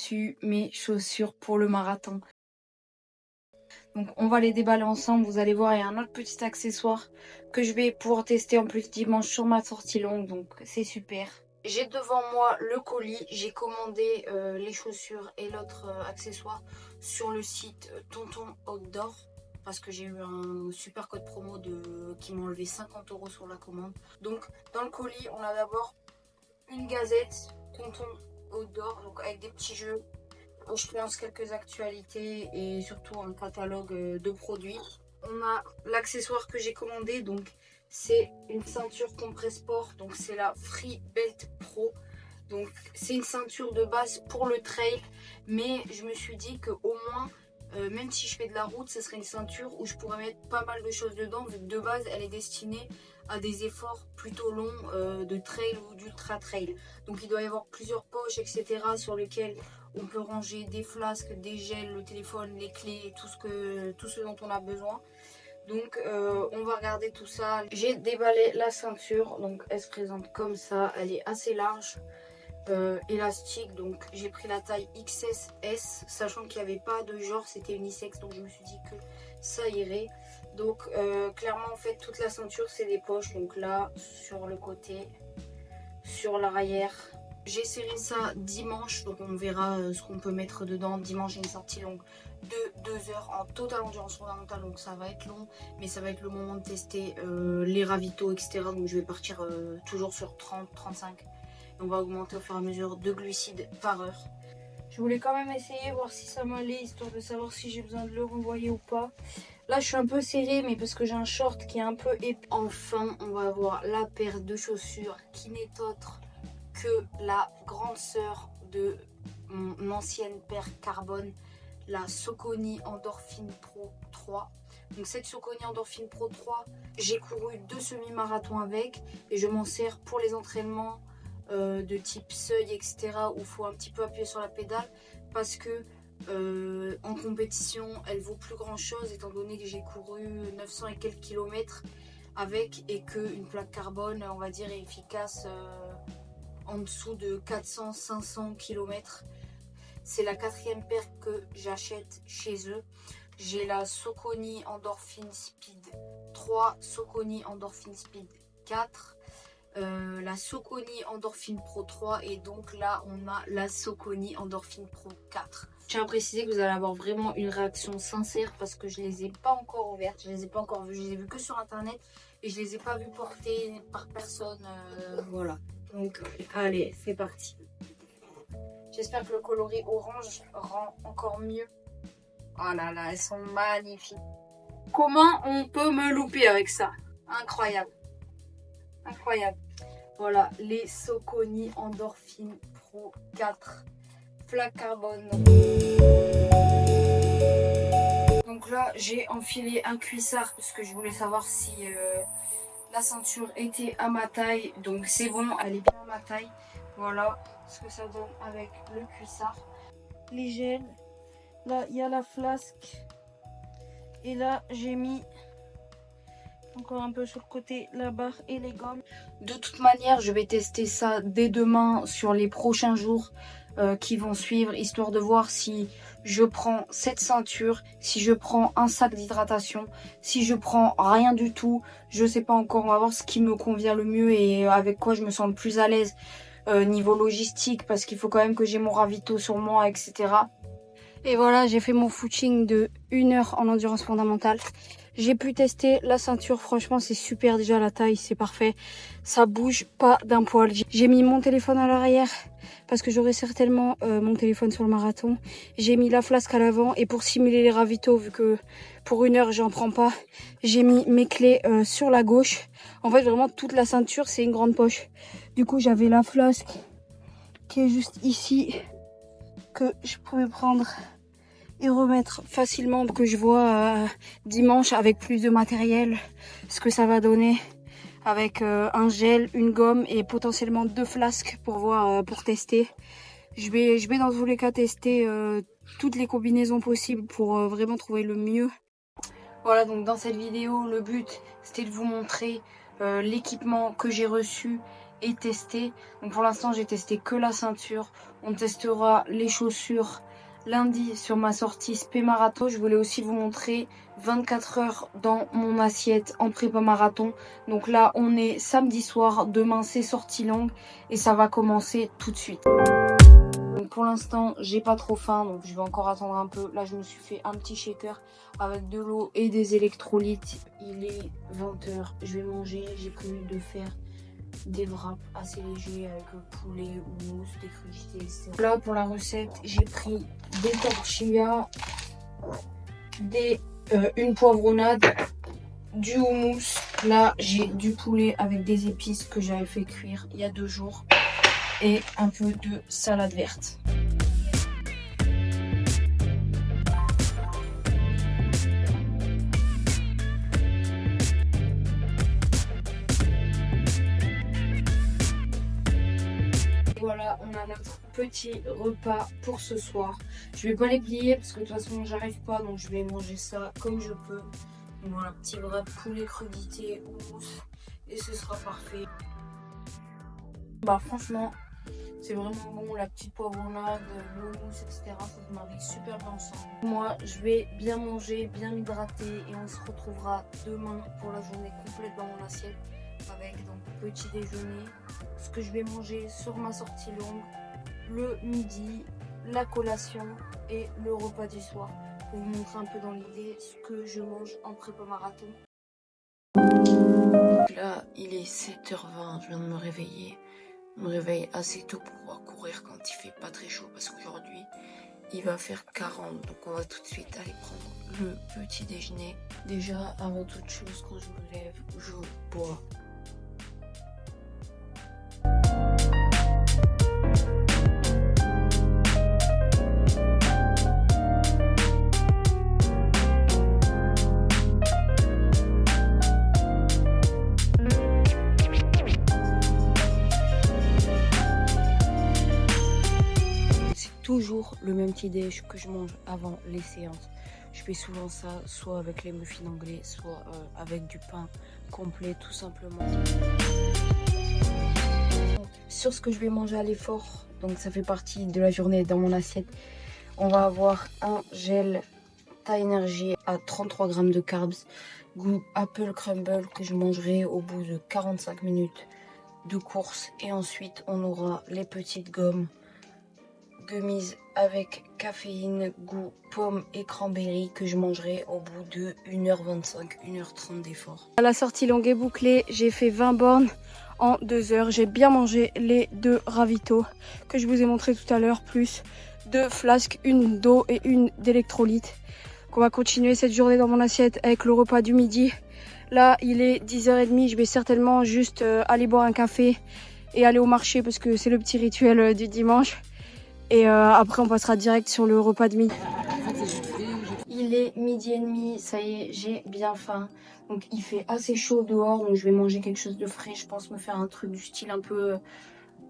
reçu mes chaussures pour le marathon. Donc on va les déballer ensemble, vous allez voir, il y a un autre petit accessoire que je vais pouvoir tester en plus dimanche sur ma sortie longue, donc c'est super. J'ai devant moi le colis, j'ai commandé les chaussures et l'autre accessoire sur le site Tonton Outdoor parce que j'ai eu un super code promo qui m'a enlevé 50 € sur la commande. Donc dans le colis, on a d'abord une gazette Tonton Outdoor, donc avec des petits jeux. Je pense quelques actualités et surtout un catalogue de produits. On a l'accessoire que j'ai commandé, donc c'est une ceinture compresse sport, donc c'est la Free Belt Pro. Donc c'est une ceinture de base pour le trail, mais je me suis dit que au moins, même si je fais de la route, ce serait une ceinture où je pourrais mettre pas mal de choses dedans, vu que de base elle est destinée à des efforts plutôt longs de trail ou d'ultra trail. Donc il doit y avoir plusieurs poches, etc. sur lesquelles on peut ranger des flasques, des gels, le téléphone, les clés, tout ce dont on a besoin. Donc on va regarder tout ça. J'ai déballé la ceinture, donc elle se présente comme ça, elle est assez large. Élastique, donc j'ai pris la taille XS, sachant qu'il n'y avait pas de genre, c'était unisexe, donc je me suis dit que ça irait. Donc clairement en fait toute la ceinture c'est des poches, donc là sur le côté, sur l'arrière. J'ai serré ça dimanche, donc on verra ce qu'on peut mettre dedans. Dimanche j'ai une sortie longue de 2 heures en totale endurance fondamentale, donc ça va être long, mais ça va être le moment de tester les ravitaux, etc. Donc je vais partir toujours sur 30-35. On va augmenter au fur et à mesure de glucides par heure. Je voulais quand même essayer, voir si ça m'allait, histoire de savoir si j'ai besoin de le renvoyer ou pas. Là, je suis un peu serrée, mais parce que j'ai un short qui est un peu épais. Enfin, on va avoir la paire de chaussures qui n'est autre que la grande sœur de mon ancienne paire carbone, la Saucony Endorphin Pro 3. Donc cette Saucony Endorphin Pro 3, j'ai couru 2 semi-marathons avec et je m'en sers pour les entraînements de type seuil, etc. où il faut un petit peu appuyer sur la pédale parce que en compétition elle vaut plus grand chose étant donné que j'ai couru 900 et quelques kilomètres avec et qu'une plaque carbone on va dire est efficace en dessous de 400-500 km. C'est la 4e paire que j'achète chez eux. J'ai la Saucony Endorphin Speed 3, Saucony Endorphin Speed 4, la Saucony Endorphin Pro 3 et donc là on a la Saucony Endorphin Pro 4. Je tiens à préciser que vous allez avoir vraiment une réaction sincère parce que je les ai pas encore ouvertes, je les ai pas encore vues, je les ai vues que sur internet et je les ai pas vues portées par personne, voilà. Donc allez, c'est parti. J'espère que le coloris orange rend encore mieux. Oh là là, elles sont magnifiques. Comment on peut me louper avec ça? Incroyable. Incroyable. Voilà, les Saucony Endorphin Pro 4. Plaque carbone. Donc là, j'ai enfilé un cuissard parce que je voulais savoir si la ceinture était à ma taille. Donc c'est bon, elle est bien à ma taille. Voilà ce que ça donne avec le cuissard. Les gels. Là, il y a la flasque. Et là, j'ai mis encore un peu sur le côté la barre et les gommes. De toute manière, je vais tester ça dès demain sur les prochains jours qui vont suivre, histoire de voir si je prends cette ceinture, si je prends un sac d'hydratation, si je prends rien du tout. Je sais pas encore, on va voir ce qui me convient le mieux et avec quoi je me sens le plus à l'aise niveau logistique, parce qu'il faut quand même que j'ai mon ravito sur moi, etc. Et voilà, j'ai fait mon footing de 1 heure en endurance fondamentale. J'ai pu tester la ceinture, franchement c'est super, déjà la taille c'est parfait, ça bouge pas d'un poil. J'ai mis mon téléphone à l'arrière parce que j'aurai certainement mon téléphone sur le marathon. J'ai mis la flasque à l'avant et pour simuler les ravitaux, vu que pour 1 heure j'en prends pas, j'ai mis mes clés sur la gauche. En fait vraiment toute la ceinture c'est une grande poche. Du coup j'avais la flasque qui est juste ici que je pouvais prendre et remettre facilement pour que je vois dimanche avec plus de matériel ce que ça va donner avec un gel, une gomme et potentiellement 2 flasques pour voir, pour tester. Je vais dans tous les cas tester toutes les combinaisons possibles pour vraiment trouver le mieux. Voilà, donc dans cette vidéo le but c'était de vous montrer l'équipement que j'ai reçu et tester. Donc pour l'instant j'ai testé que la ceinture. On testera les chaussures lundi sur ma sortie Spé Marathon. Je voulais aussi vous montrer 24 heures dans mon assiette en prépa marathon. Donc là on est samedi soir, demain c'est sortie longue et ça va commencer tout de suite. Donc pour l'instant j'ai pas trop faim, donc je vais encore attendre un peu. Là je me suis fait un petit shaker avec de l'eau et des électrolytes. Il est 20 h, je vais manger. J'ai prévu de faire des wraps assez légers avec poulet ou mousse, des crudités, etc. Là pour la recette j'ai pris des tortillas, une poivronnade, du houmous. Là j'ai du poulet avec des épices que j'avais fait cuire il y a 2 jours et un peu de salade verte. Voilà, on a notre petit repas pour ce soir. Je vais pas les plier parce que de toute façon j'arrive pas, donc je vais manger ça comme je peux. Donc voilà, petit wrap poulet crudité houmous et ce sera parfait. Bah franchement c'est vraiment bon, la petite poivronnade, le houmous, etc. Ça se marie super bien ensemble. Moi je vais bien manger, bien m'hydrater et on se retrouvera demain pour la journée complète dans mon assiette. Avec donc petit déjeuner, ce que je vais manger sur ma sortie longue, le midi, la collation et le repas du soir. Pour vous montrer un peu dans l'idée ce que je mange en prépa marathon. Là il est 7h20, je viens de me réveiller. Je me réveille assez tôt pour pouvoir courir quand il fait pas très chaud parce qu'aujourd'hui il va faire 40. Donc on va tout de suite aller prendre le petit déjeuner. Déjà avant toute chose, quand je me lève, je bois. Toujours le même petit déj que je mange avant les séances. Je fais souvent ça, soit avec les muffins anglais, soit avec du pain complet tout simplement. Sur ce que je vais manger à l'effort, donc ça fait partie de la journée dans mon assiette, on va avoir un gel Thai Energy à 33 g de carbs, goût Apple Crumble que je mangerai au bout de 45 minutes de course. Et ensuite on aura les petites gommes gummies avec caféine, goût pomme et cranberry que je mangerai au bout de 1h25, 1h30 d'effort. À la sortie longue et bouclée, j'ai fait 20 bornes en 2 heures. J'ai bien mangé les 2 ravitaux que je vous ai montré tout à l'heure, plus 2 flasques, une d'eau et une d'électrolyte. On va continuer cette journée dans mon assiette avec le repas du midi. Là, il est 10h30. Je vais certainement juste aller boire un café et aller au marché parce que c'est le petit rituel du dimanche. Et après on passera direct sur le repas de midi. Il est 12h30, ça y est, j'ai bien faim. Donc il fait assez chaud dehors, donc je vais manger quelque chose de frais. Je pense me faire un truc du style un peu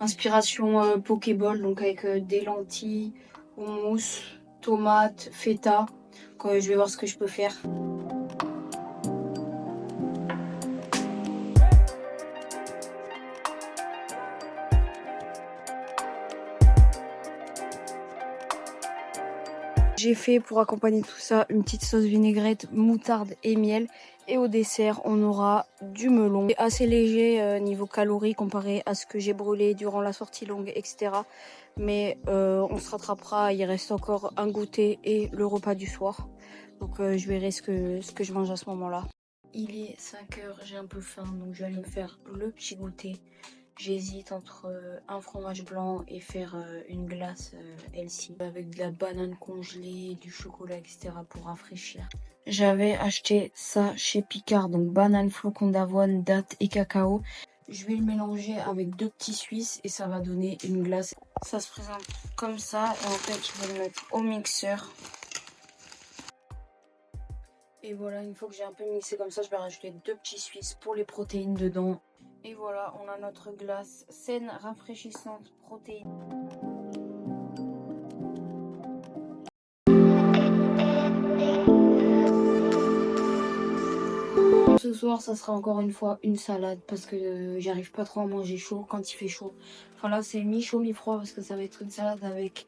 inspiration Pokéball, donc avec des lentilles, houmous, tomates, feta. Donc, je vais voir ce que je peux faire. J'ai fait pour accompagner tout ça une petite sauce vinaigrette, moutarde et miel. Et au dessert, on aura du melon. C'est assez léger niveau calories comparé à ce que j'ai brûlé durant la sortie longue, etc. Mais on se rattrapera, il reste encore un goûter et le repas du soir. Donc je verrai ce que je mange à ce moment-là. Il est 5h, j'ai un peu faim, donc je vais aller me faire le petit goûter. J'hésite entre un fromage blanc et faire une glace healthy avec de la banane congelée, du chocolat, etc. pour rafraîchir. J'avais acheté ça chez Picard, donc banane, flocons d'avoine, dattes et cacao. Je vais le mélanger avec 2 petits Suisses et ça va donner une glace. Ça se présente comme ça et en fait je vais le mettre au mixeur. Et voilà, une fois que j'ai un peu mixé comme ça, je vais rajouter 2 petits Suisses pour les protéines dedans. Et voilà, on a notre glace saine, rafraîchissante, protéine. ce soir, ça sera encore une fois une salade parce que j'arrive pas trop à manger chaud quand il fait chaud. Enfin là, c'est mi-chaud, mi-froid parce que ça va être une salade avec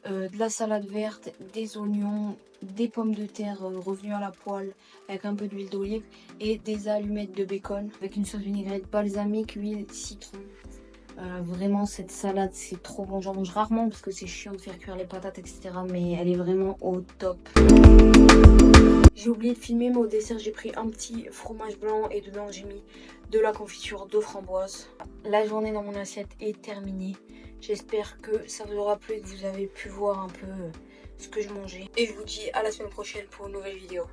de la salade verte, des oignons, des pommes de terre revenues à la poêle avec un peu d'huile d'olive et des allumettes de bacon avec une sauce vinaigrette balsamique, huile, citron. Vraiment, cette salade, c'est trop bon. J'en mange rarement parce que c'est chiant de faire cuire les patates, etc. Mais elle est vraiment au top. J'ai oublié de filmer, mais au dessert, j'ai pris un petit fromage blanc et dedans, j'ai mis de la confiture de framboise. La journée dans mon assiette est terminée. J'espère que ça vous aura plu et que vous avez pu voir un peu ce que je mangeais. Et je vous dis à la semaine prochaine pour une nouvelle vidéo.